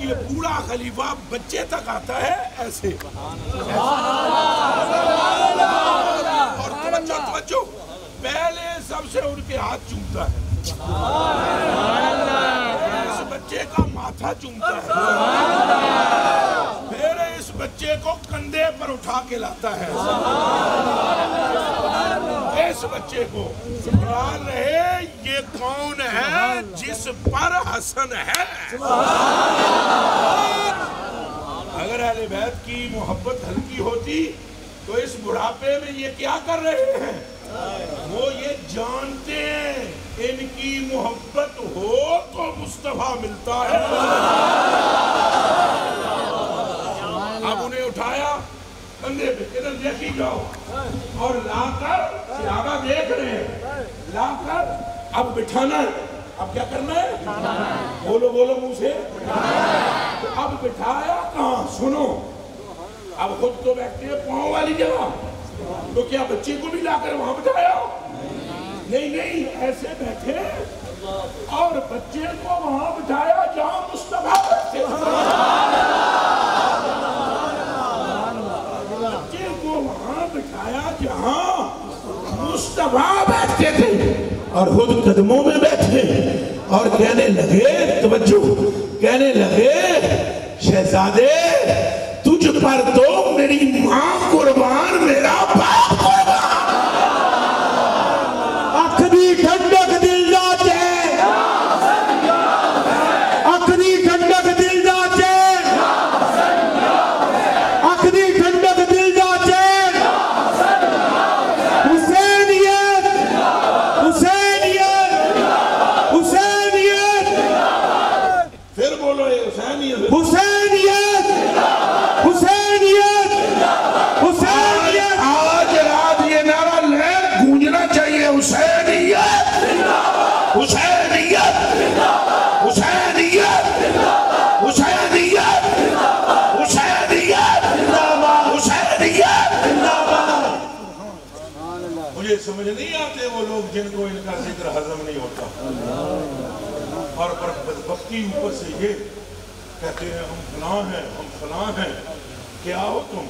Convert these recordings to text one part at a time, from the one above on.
یہ بوڑھا خلیفہ بچے تک آتا ہے ایسے. اور توجہ پہلے سب سے ان کے ہاتھ چومتا ہے, اس بچے کا ماتھا چومتا ہے, پھر اس بچے کو کندھے پر اٹھا کے لاتا ہے. اس بچے کو سنبھال رہے یہ کون ہے جس پر حسن ہے. اگر اہل بیت کی محبت ہلکی ہوتی تو اس بڑھاپے میں یہ کیا کر رہے ہیں؟ وہ یہ جانتے ہیں ان کی محبت ہو تو مصطفیٰ ملتا ہے. اب انہیں اٹھایا کندھے پہ, ادھر دیکھی جاؤ, اور لا کر صحابہ دیکھ رہے ہیں, لا کر اب بٹھانا ہے. اب کیا کرنا ہے؟ بولو بولو منہ سے. تو اب بٹھایا کہاں؟ سنو, اب خود تو بیٹھتے ہیں پاؤں والی جگہ, تو کیا بچے کو بھی لا کر وہاں بٹھایا؟ نہیں نہیں, ایسے بیٹھے اور بچے کو وہاں بٹھایا جہاں مصطفیٰ بیٹھے. بچے کو وہاں بٹھایا جہاں مصطفیٰ بیٹھتے تھے, اور خود قدموں میں بیٹھے اور کہنے لگے, توجہ, کہنے لگے شہزادے تجھ پر تو میری ماں قربان, میرا باپ قربان. اکھ دی ٹھنڈک دل دا چین, اکھ دی ٹھنڈک دل دا چین, اکھ دی ٹھنڈک دل دا چین. حسینیت حسینیت حسینیت, پھر بولو یہ حسینیت. حسینیت حسینیت حسینیت. آج رات یہ نعرہ گونجنا چاہیے, حسینیت حسینیت حسینیت حسینیت حسینیت حسینیت. مجھے سمجھ نہیں آتے وہ لوگ جن کو ان کا ذکر ہضم نہیں ہوتا, اور بدبختی اوپر سے یہ کہتے ہیں ہم فلاں ہیں, ہم فلاں ہیں. کیا ہو تم؟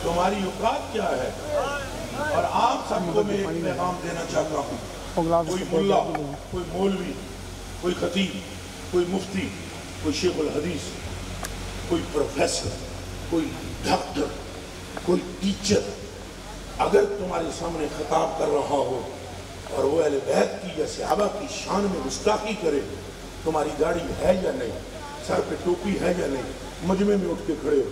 تمہاری اوقات کیا ہے؟ اور آپ سب کو میں ایک پیغام دینا چاہتا ہوں, کوئی ملا, کوئی مولوی, کوئی خطیب, کوئی مفتی, کوئی شیخ الحدیث, کوئی پروفیسر, کوئی ڈاکٹر, کوئی ٹیچر اگر تمہارے سامنے خطاب کر رہا ہو اور وہ اہل بیت کی یا صحابہ کی شان میں گستاخی کرے, تمہاری داڑھی ہے یا نہیں, سر پہ ٹوپی ہے یا نہیں, مجمع میں اٹھ کے کھڑے ہو.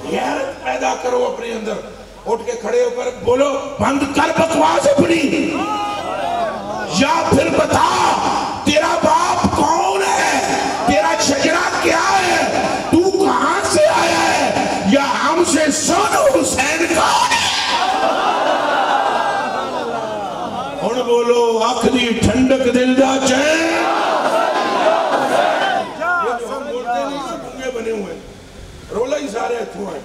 غیرت پیدا کرو اپنے اندر, اٹھ کے کھڑے ہو کر بولو بند کر بکواس اپنی, یا پھر بتا تیرا باپ کون ہے, تیرا شجرہ کیا ہے, تو کہاں سے آیا ہے, یا ہم سے سن حسین کون ہے. اور بولو آنکھ دی ٹھنڈک دل دا چین. بنے ہوئے رولا ہی سارے اتھوں ہیں.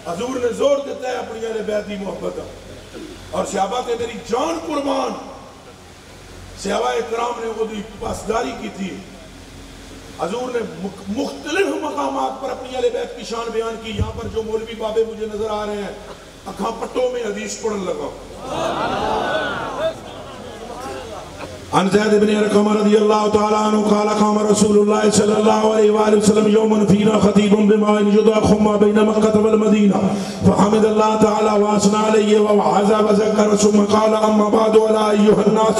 حضور نے زور دیتا ہے اپنی اہل بیت دی محبت, اور صحابہ کے تیری جان قربان. صحابہ اکرام نے وہ دی پاسداری کی تھی. حضور نے مختلف مقامات پر اپنی اہل بیت کی شان بیان کی. یہاں پر جو مولوی بابے مجھے نظر آ رہے ہیں اکھاں پٹوں میں حدیث پڑھن لگا. عن زید بن ارقم رضی اللہ تعالیٰ عنہ قال قام رسول اللہ صلی اللہ علیہ وآلہ وسلم یوما فینا خطیب بماء یدعى خما بین مکہ والمدینہ فحمد اللہ تعالیٰ واسنا علیہ ووعظ وذکر ثم قال اما بعد ولا ایها الناس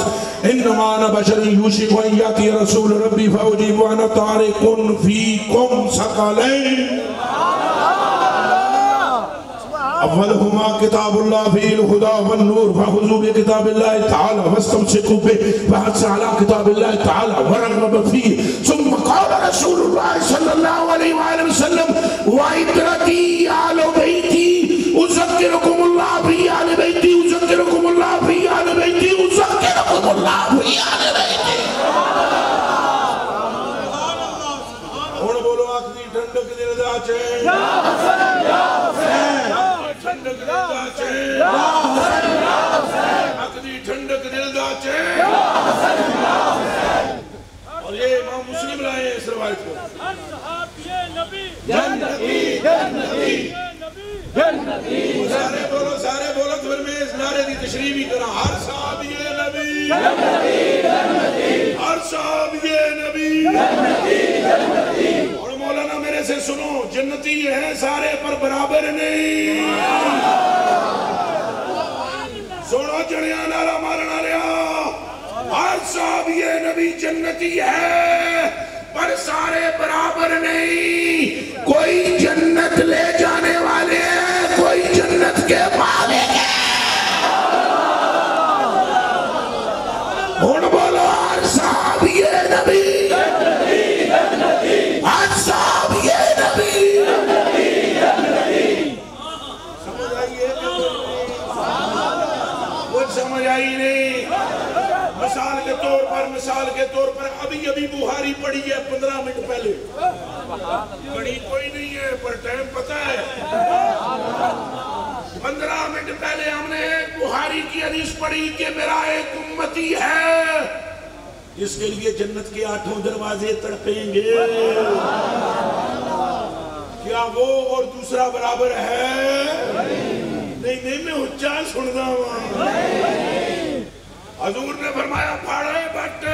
انما انا بشر یوشک ان یاتی رسول ربی فاجیب وانا طارق فیکم ثقلین. اولهما کتاب اللہ فی الہدى والنور فخذوا بکتاب اللہ تعالی واستمسکوا به وحث علی کتاب اللہ تعالی ورغب فیہ. ثم قال رسول اللہ صلی اللہ علیہ وآلہ وسلم وعطرتی آل بیتی اذکرکم اللہ فی آل بیتی اذکرکم اللہ فی آل بیتی اذکرکم اللہ فی آل بیتی. اور بولو آخری ٹھنڈک دل دا چین, یا حسین یا حسین, ٹھنڈک دل دا چین, یا حسین یا حسین, آخری ٹھنڈک دل دا چین, یا حسین یا حسین. روایت کو سارے بولو تو پھر میں اس نعرے دی تشریح بھی کرا ہر صاحب یہ نبی ہر صاحب یہ نبی اور مولانا میرے سے سنو جنتی ہیں سارے پر برابر نہیں سنو جڑیاں نعرہ مارنا لیا ہر صاحب یہ نبی جنتی ہے پر سارے برابر نہیں کوئی جنت لے جانے والے ہیں کوئی جنت کے مالک ہے ہن بولو ہر صاحب یہ نبی ہر صاحب یہ نبی سمجھ آئیے کچھ سمجھ آئی نہیں مثال کے طور پر ابھی بخاری پڑھی ہے 15 منٹ پہلے پڑھی کوئی نہیں ہے پر ٹائم پتہ ہے 15 منٹ پہلے ہم نے بخاری کی حدیث پڑھی کہ میرا ایک امتی ہے جس کے لیے جنت کے 8 دروازے تڑپیں گے کیا وہ اور دوسرا برابر ہے نہیں میں اچھا سننا ہوں حضور نے فرمایا پھاڑے بٹ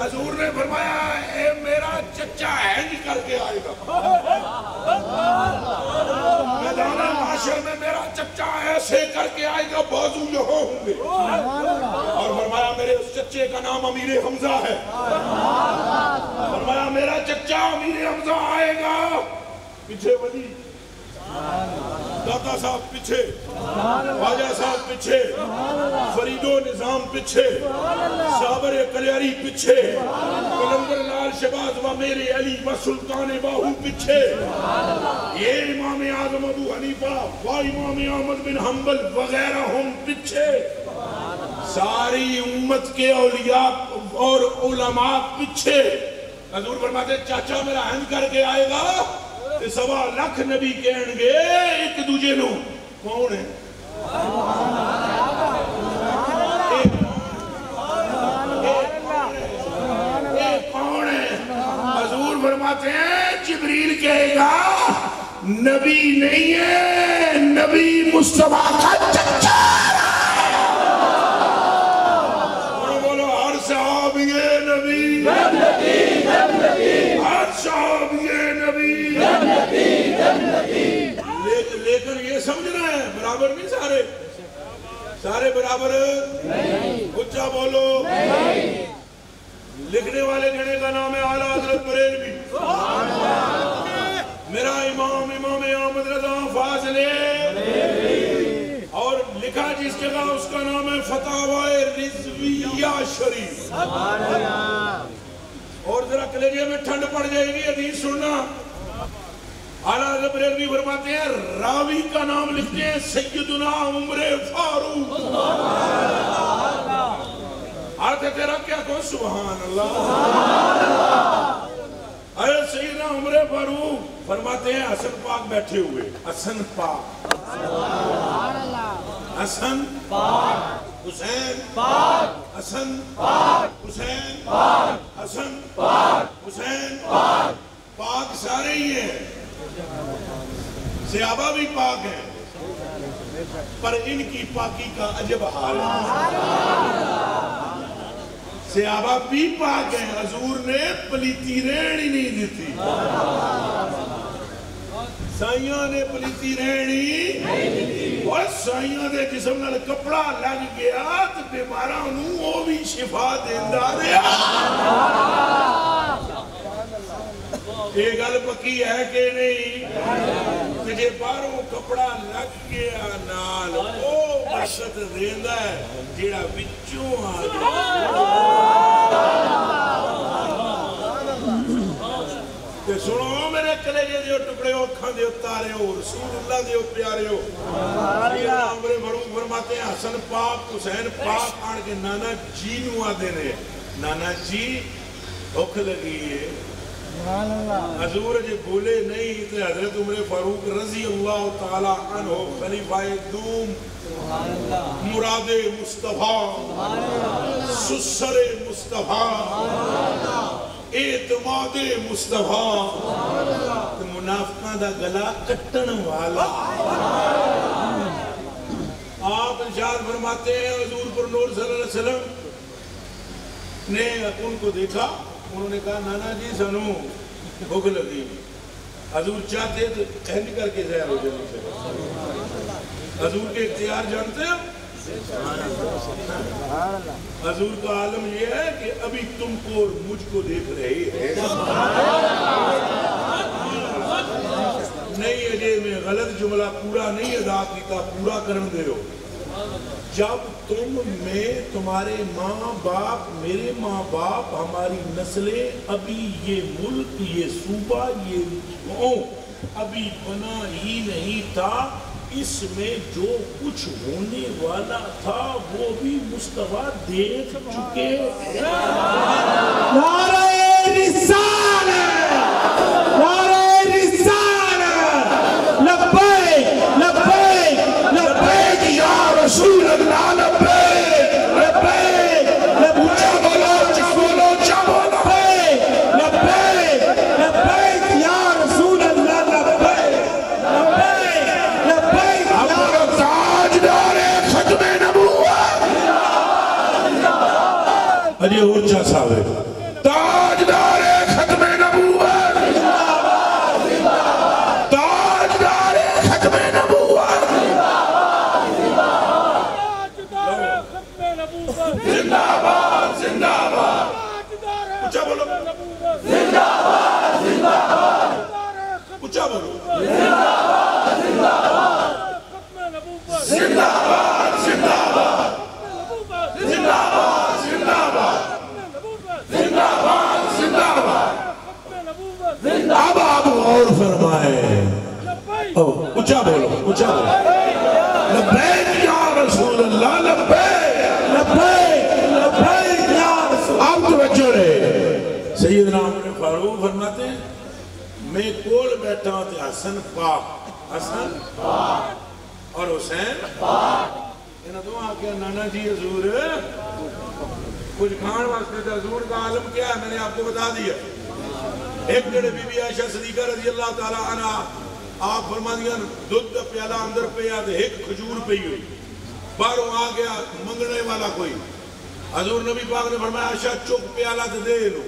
حضور نے فرمایا اے میرا چچا ہینج کر کے آئے گا میدان معاشر میں میرا چچا ایسے کر کے آئے گا بازو یہاں ہوں گے اور فرمایا میرے اس چچے کا نام امیر حمزہ ہے فرمایا میرا چچا امیر حمزہ آئے گا پیچھے ولی داتا صاحب پیچھے خواجہ صاحب پیچھے فرید و نظام پیچھے صابر کلیاری پیچھے قلندر لال شہباز و میرے علی و سلطان باہو پیچھے یہ امام اعظم ابو حنیفہ و امام احمد بن حنبل وغیرہ ہم پیچھے ساری امت کے اولیاء اور علماء پیچھے حضور فرماتے چاچا میرا ہنج کر کے آئے گا 1.25 لاکھ نبی کہیں گے ایک دوجے نو کون ہے ایک کون ہے حضور فرماتے ہیں جبریل کہے گا نبی نہیں ہے نبی مصطفیٰ کا چچا بولو ہر صاحب یہ نبی ہر صاحب یہ نبی لیکن یہ سمجھنا ہے برابر نہیں سارے برابر اچھا بولو لکھنے والے جنے کا نام ہے اعلیٰ حضرت بریلوی میرا امام احمد رضا فاضل اور لکھا جس جگہ اس کا نام ہے فتاوی رضویہ شریف اور ذرا کلیجے میں ٹھنڈ پڑ جائے گی حدیث سننا اعلیٰ حضرت بریلوی فرماتے ہیں راوی کا نام لکھتے ہیں سیدنا عمر فاروق ہاتھ ہے تیرا کیا کہو سبحان اللہ ارے سیدنا عمر فاروق فرماتے ہیں حسن پاک بیٹھے ہوئے حسن پاک حسن پاک حسین پاک حسن پاک حسین پاک حسن پاک حسین پاک پاک سارے ہی ہیں صحابہ بھی پاک ہیں پر ان کی پاکی کا عجب حال ہے صحابہ بھی پاک ہیں حضور نے پلیتی رہنی نہیں دیتی سائیاں نے پلیتی رہنی اور سائیاں دے جسم نال کپڑا لگ گیا تو بیمارہ انہوں وہ بھی شفا دیندہ رہا یہ گل پکی ہے کہ نہیں تجھے پاروں کپڑا لگ گیا نال او برشت دیندہ ہے جیڑا بچوں آگے کہ سنو میرے کلیجے دیو ٹکڑے ہو کھان دیو تارے ہو رسول اللہ دیو پیارے ہو سیدنا عمر فاروق فرماتے ہیں حسن پاک حسین پاک آن کے نانا جی نو آدھے نے نانا جی بھوک لگی ہے حضور جی بھولے نہیں تھے حضرت عمر فاروق رضی اللہ تعالیٰ عنہ خلیفہ دوم مراد مصطفیٰ سسر مصطفیٰ اعتماد مصطفیٰ منافقہ دا گلا کٹن والا. آپ ارشاد فرماتے ہیں حضور پر نور صلی اللہ علیہ وسلم نے ان کو دیکھا. انہوں نے کہا نانا جی سنو بھوک لگی. حضور چاہتے تو کہنی کر کے زہر ہو جانے سے. حضور کے اختیار جانتے ہیں. حضور کا عالم یہ ہے کہ ابھی تم کو اور مجھ کو دیکھ رہے ہیں. نہیں اجے میں غلط جملہ پورا نہیں ادا کیتا, پورا کرن دے ہو. جب تم میں تمہارے ماں باپ میرے ماں باپ ہماری نسلیں ابھی یہ ملک یہ صوبہ یہ قوم ابھی بنا ہی نہیں تھا, اس میں جو کچھ ہونے والا تھا وہ بھی مصطفیٰ دیکھ چکے. نعرہ رسالت نعرہ رسالت لبیک لبیک لبیک یا رسول اللہ لبیک لبیک لبیک چبولو چبولو لبیک لبیک لبیک یا رسول اللہ لبیک لبیک لبیک ہمارا تاجدار ختم نبوت اجے اونچا صاحب تاجدار ختم نبوت تاجدار ختم نبوت زندہ باد زندہ باد اونچا بولو اونچا بولو. زندہ باد زندہ باد زندہ باد زندہ باد زندہ باد زندہ باد. اب آپ غور فرمائیں. اونچا بولو اونچا بولو. لبیک یا رسول اللہ لبیک لبیک لبیک یا رسول آپ توجہ رہے. سیدنا عمر فاروق فرماتے ہیں میں کول بیٹھا ہوں تے حسن پاک حسن اور حسین انہاں دو آکے نانا جی حضور کچھ کھان واسطے تھے. حضور کا عالم کیا ہے میں نے آپ کو بتا دیا. ایک جڑے بی بی عائشہ صدیقہ رضی اللہ تعالیٰ عنہ آپ فرما دیا دودھ دا پیالہ اندر پہ آتے ایک کھجور پہ ہوئی باہروں آ گیا منگنے والا کوئی. حضور نبی پاک نے فرمایا عائشہ چک پیالہ دے لو.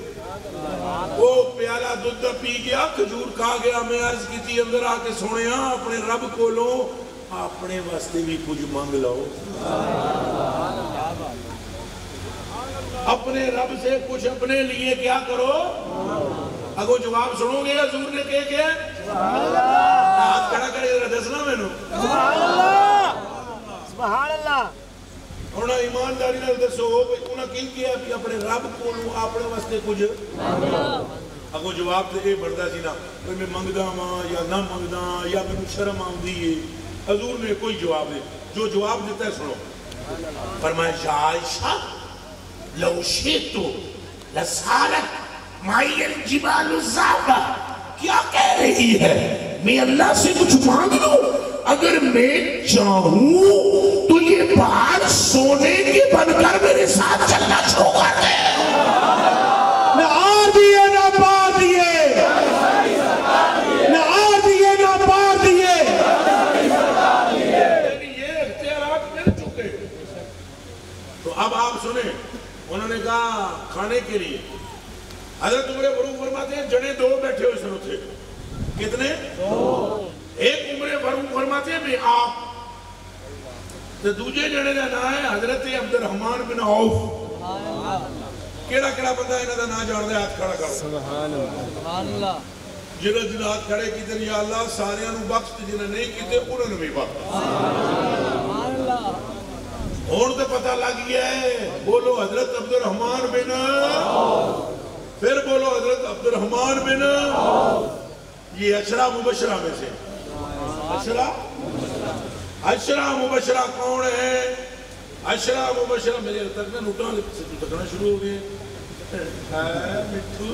وہ پیالہ دودھ پی گیا کھجور کھا گیا. میں عرض کی تھی اندر آ کے سونے اپنے رب کو لو اپنے واسطے بھی کچھ مانگ لو. اپنے رب سے کچھ اپنے لیے کیا کرو. اگو جواب سنو گے حضور نے کہے ہاتھ کھڑا کرے دسنا میں نو سبحان اللہ. انہاں ایمانداری نال دسو انہاں کی کیا کہ اپنے رب کو اپنے واسطے کچھ اگو جواب تے اے بڑھدا سی نا میں منگدا ہاں یا نہ منگدا یا مینوں شرم آندی ہے. حضور نے کوئی جواب نہیں. جو جواب دیتا ہے سنو. فرمایا یا عائشہ لو شئت لسالت معی الجبال الزابہ. کیا کہہ رہی ہے میں اللہ سے کچھ مانگ لوں اگر میں چاہوں تو یہ پہاڑ سونے کے بن کر میرے ساتھ چلنا شروع کر دے. نہ آر دیئے نہ پار دیئے نہ آر دیئے نہ پار دیئے. یہ اختیارات مل چکے. تو اب آپ سنیں انہوں نے کہا کھانے کے لیے حضرت عمر فاروق فرماتے ہیں جنے دو بیٹھے ہوئے سن تھے. کتنے؟ ایک عمر فاروق فرماتے ہیں میں آپ تو دوجے جنے کا نام ہے حضرت عبد الرحمن بن عوف. کیڑا کیڑا بندہ انہاں دا نام جان دے ہاتھ کھڑا کرو. سبحان اللہ. جنہاں جنہاں ہاتھ کھڑے کیتے یا اللہ ساریاں نو بخش تے جنہاں نہیں کیتے انہاں نو بھی بخش. سبحان اللہ. ہون تو پتہ لگ گیا ہے. بولو حضرت عبد الرحمن بن پھر بولو حضرت عبد الرحمن بن یہ عشرہ مبشرہ میں سے. عشرہ مبشرہ کون ہے؟ عشرہ مبشرہ میرے تک میں نوٹاں سے تکنا شروع ہو گئے. مٹھو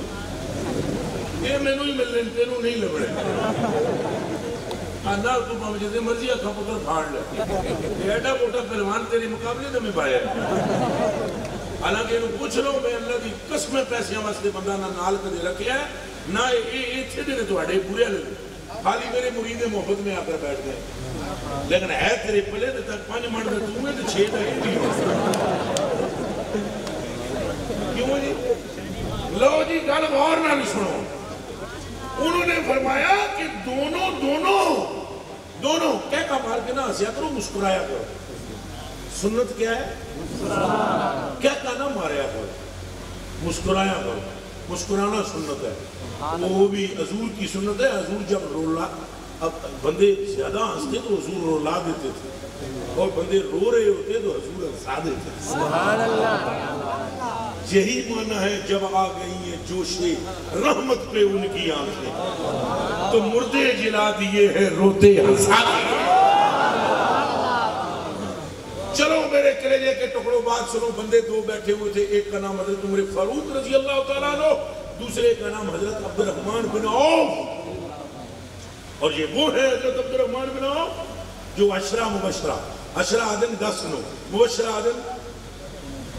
یہ میں نو ہی مل رہے تینوں نہیں لگ رہے. آنا تو مجھے جیسے مرضی اکھا پتر پھاڑ لے. ایڈا موٹا پہلوان تیری مقابلے تو میں پایا. حالانکہ انہوں پوچھ لو میں اللہ کی قسم پیسے واسطے بندہ نہ نال کدے رکھیا ہے نہ ایتھے دے تواڈے برے لگے خالی میرے مرید محبت میں آ کر بیٹھ گئے لیکن ہے تیرے پلے تے تک 5 منٹ دا تو میں تے 6 دا ہی کیوں جی لو جی گل غور نال سنو انہوں نے فرمایا کہ دونوں کہہ کا مار کے نہ ہنسیا کرو مسکرایا کرو سنت کیا ہے کیا کہنا ماریا کرو مسکرایا کرو مسکرانا سنت ہے وہ بھی حضور کی سنت ہے حضور جب رولا اب بندے زیادہ ہنستے تو حضور رولا دیتے تھے اور بندے رو رہے ہوتے تو حضور ہنسا دیتے تھے سبحان اللہ یہی معنی ہے جب آ گئی ہے جوش رحمت پہ ان کی آنکھیں تو مردے جلا دیے ہیں روتے ہنسا دیے چلو میرے کلیجے کے ٹکڑوں بات سنو بندے 2 بیٹھے ہوئے تھے ایک کا نام حضرت عمر فاروق رضی اللہ تعالیٰ عنہ دوسرے کا نام حضرت عبد الرحمن بن عوف اور یہ وہ ہے حضرت عبد الرحمن بن عوف جو عشرہ مبشرہ عشرہ آدم 10 نو مبشرہ آدم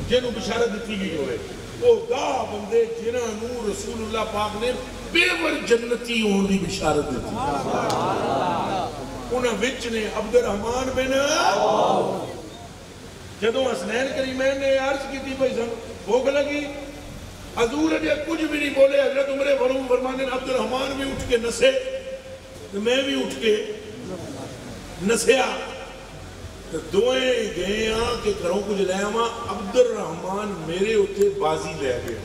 جنہوں بشارت دیتی گئی ہوئے وہ دا بندے جنہوں رسول اللہ پاک نے بیور جنتی ہون دی بشارت دیتی انہاں وچ نے عبد الرحمن بن جدوں حسنین کریمین نے عرض کی تھی بھائی سن بھوک لگی حضور نے کچھ بھی نہیں بولے حضرت عمر فاروق فرمانے عبد الرحمن بھی اٹھ کے نسے میں بھی اٹھ کے نسیا دوئیں گئے ہاں کہ کروں کچھ لے ہاں عبد الرحمن میرے ہوتے بازی لے گئے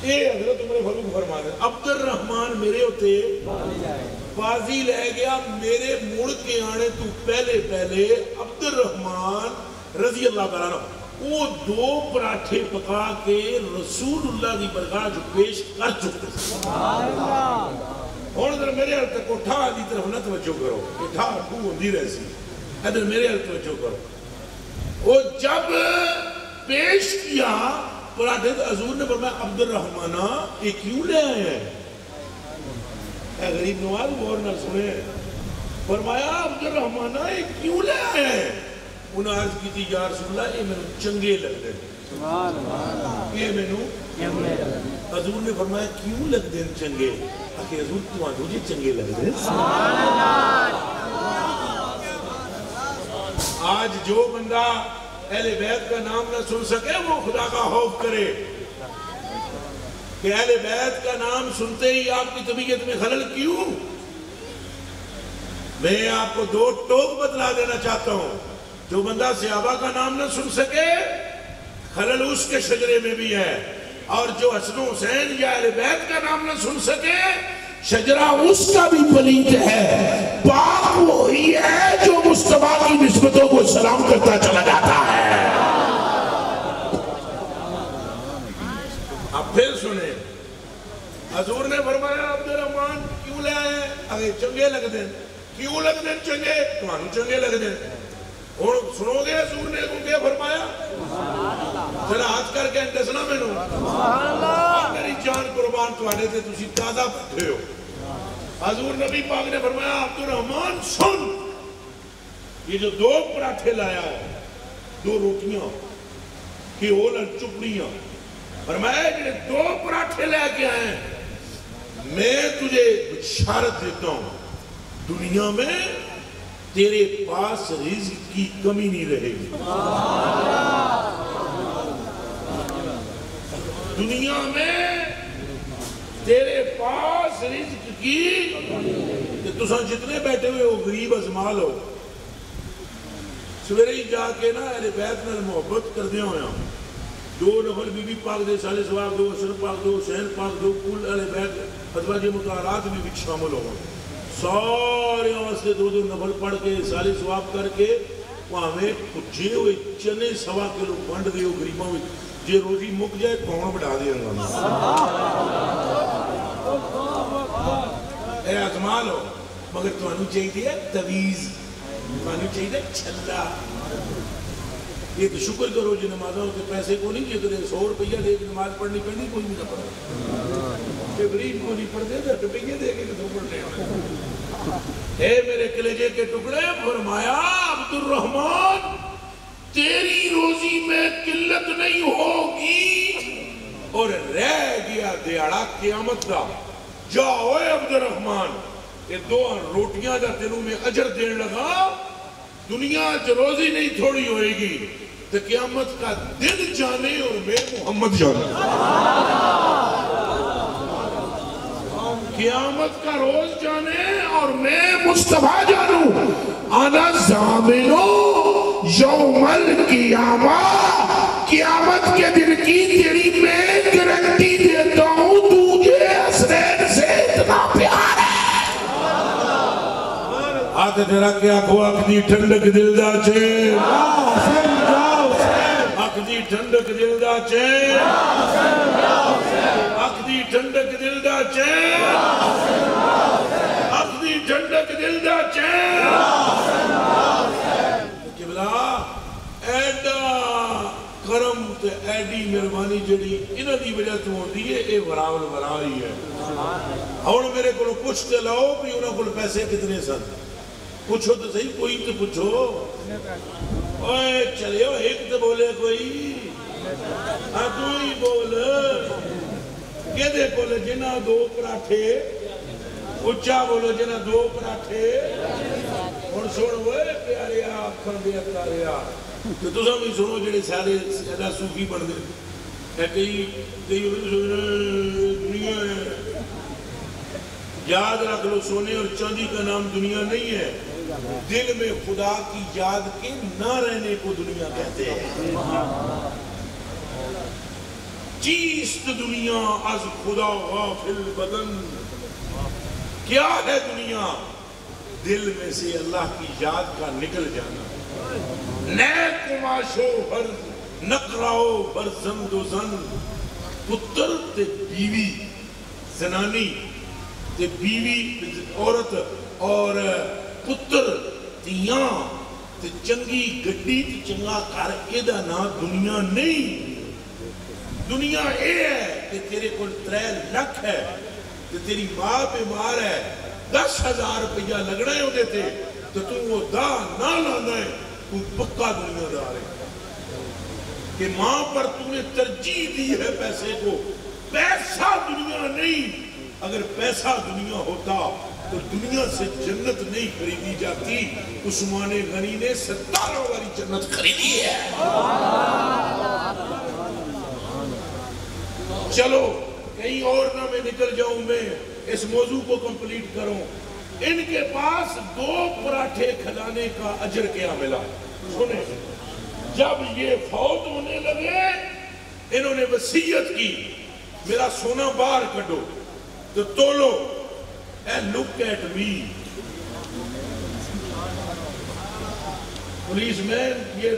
اے حضرت عمر فاروق فرمانے عبد الرحمن میرے ہوتے بازی لے گیا میرے مڑ کے آنے تو پہلے عبد الرحمن رضی اللہ تعالیٰ عنہ وہ 2 پراٹھے پکا کے رسول اللہ کی برگاہ جو پیش کر چکتے اور ادھر میرے حال تک اٹھا دی طرف نہ توجہ کرو اٹھا کو ہوندی رہ سی ادھر میرے حال توجہ کرو وہ جب پیش کیا پراٹھے تو حضور نے فرمایا عبد الرحمن یہ کیوں لے آئے ہیں اے غریب نواز غور نہ سنے فرمایا عبد الرحمن یہ کیوں لے آئے ہیں انہوں نے عرض کی تھی یا رسول اللہ یہ میں چنگے لگ دیں یہ میں حضور نے فرمایا کیوں لگ دیں چنگے کہ حضور تو مجھے چنگے لگ دیں آج جو بندہ اہل بیت کا نام نہ سن سکے وہ خدا کا خوف کرے کہ اہل بیت کا نام سنتے ہی آپ کی طبیعت میں خلل کیوں میں آپ کو 2 ٹوک بتلا دینا چاہتا ہوں جو بندہ صحابہ کا نام نہ سن سکے خلل اس کے شجرے میں بھی ہے اور جو حسن و حسین یا اہل بیت کا نام نہ سن سکے شجرہ اس کا بھی پلید ہے پاک وہی ہے جو مصطفیٰ کی نسبتوں کو سلام کرتا چلا جاتا ہے اب پھر سنیں حضور نے فرمایا عبد الرحمن کیوں لے آئے اگر چنگے لگ دیں کیوں لگ دیں چنگے تمہاروں چنگے لگ دیں اور سنو گے حضور نے کو کیا فرمایا چلا ہاتھ کر کے دسنا میں نو میری جان قربان تمہارے تھے تسی تازہ بیٹھے ہو حضور نبی پاک نے فرمایا عبد الرحمن سن یہ جو 2 پراٹھے لایا ہے 2 روٹیاں کی اولن چپڑیاں فرمایا کہ 2 پراٹھے لے کے آئے میں تجھے بشارت دیتا ہوں دنیا میں تیرے پاس رزق کی کمی نہیں رہے گی دنیا میں تیرے پاس رزق کی کہ تساں جتنے بیٹھے ہوئے ہو غریب ازمال ہو سویرے ہی جا کے نا اہل بیت میں محبت کر دیا ہویا 2 نفر بی بی پاک دے سالے سواب 2 حسن پاک 2 حسین پاک 2 کل اہل بیت ازواج مطہرات میں بھی شامل ہو سارے واسطے 2 نفل پڑھ کے سالے سواب کر کے وہاں میں کچھے ہوئے چنے 1.25 کلو بانڈ دے ہو غریباں ہوئے جے روزی مک جائے کون بڑھا دے گا اے ازمال ہو مگر تمہانو چاہیے تویز تمہانو چاہیے چھلا یہ تو شکر کرو جی نمازوں کے پیسے کو نہیں جی کرے 100 روپیہ دے کے نماز پڑھنی پڑھنی کوئی نہیں پڑھا کہ غریب کو نہیں پڑھتے تو روپیہ دے کے تو پڑھنے اے میرے کلیجے کے ٹکڑے فرمایا عبد الرحمن تیری روزی میں قلت نہیں ہوگی. اور رہ گیا دیاڑا قیامت دا. جاؤ اے عبد الرحمن یہ 2 روٹیاں دا تینوں میں اجر دین لگا. دنیا جو روزی نہیں تھوڑی ہوئے گی تو قیامت کا دن جانے اور میں محمد جانے. قیامت کا روز جانے اور میں مصطفیٰ جانوں. انا ضامنو یوم القیامہ, قیامت کے دن کی تیری میں گارنٹی دیتا ہوں. تجھے حسنین سے اتنا پیار ہے. آتے تیرا کیا کھو اکدی ٹھنڈک دل دا چھے, اکدی ٹھنڈک دل دا چھے, اکدی ٹھنڈک دل دا چھے, اکدی ٹھنڈک دل دا چھے. قبلہ ایڈا کرم تے ایڈی مہربانی جڑی انہاں دی وجہ تو ہوندی ہے, اے وراول ورائی ہے. ہن میرے کو پوچھتے لاؤ بھی انہاں کو پیسے کتنے سن. پوچھو تو صحیح, کوئی تو پوچھو. اوے چلیو ایک تو بولے کوئی, ہاں تو ہی بول. کہ دے بولے جنہ 2 پراٹھے, اچھا بولو جنہ 2 پراٹھے. ہن سن وے پیاریا آکھن دے اتاریا تو تساں بھی سنو جڑے سارے زیادہ صوفی بن گئے. کئی دنیا ہے, یاد رکھ لو سونے اور چاندی کا نام دنیا نہیں ہے. دل میں خدا کی یاد کے نہ رہنے کو دنیا کہتے ہیں. چیست دنیا از خدا غافل بدن, کیا ہے دنیا؟ دل میں سے اللہ کی یاد کا نکل جانا. نیک کماشو ہر نقراؤ بر زند و زن, پتر تے بیوی زنانی تے بیوی عورت اور پتر تیاں تے چنگی گڈی تے چنگا کار, ایدہ نا دنیا نہیں. دنیا اے ہے کہ تیرے کو 3 لاکھ ہے کہ تیری ماں بیمار ہے, 10,000 روپیہ لگنا ہے ہوتے تھے تو تم وہ دا نہ لانا ہے, تم پکا دنیا دار ہے. کہ ماں پر تم نے ترجیح دی ہے پیسے کو. پیسہ دنیا نہیں. اگر پیسہ دنیا ہوتا تو دنیا سے جنت نہیں خریدی جاتی. عثمان غنی نے 17 والی جنت خریدی ہے. چلو کہیں اور نہ میں نکل جاؤں, میں اس موضوع کو کمپلیٹ کروں. ان کے پاس 2 پراٹھے کھلانے کا اجر کیا ملا. سنیں, جب یہ فوت ہونے لگے انہوں نے وصیت کی میرا سونا باہر کڈو تو تولو. اے look at me. پولیس مین یہ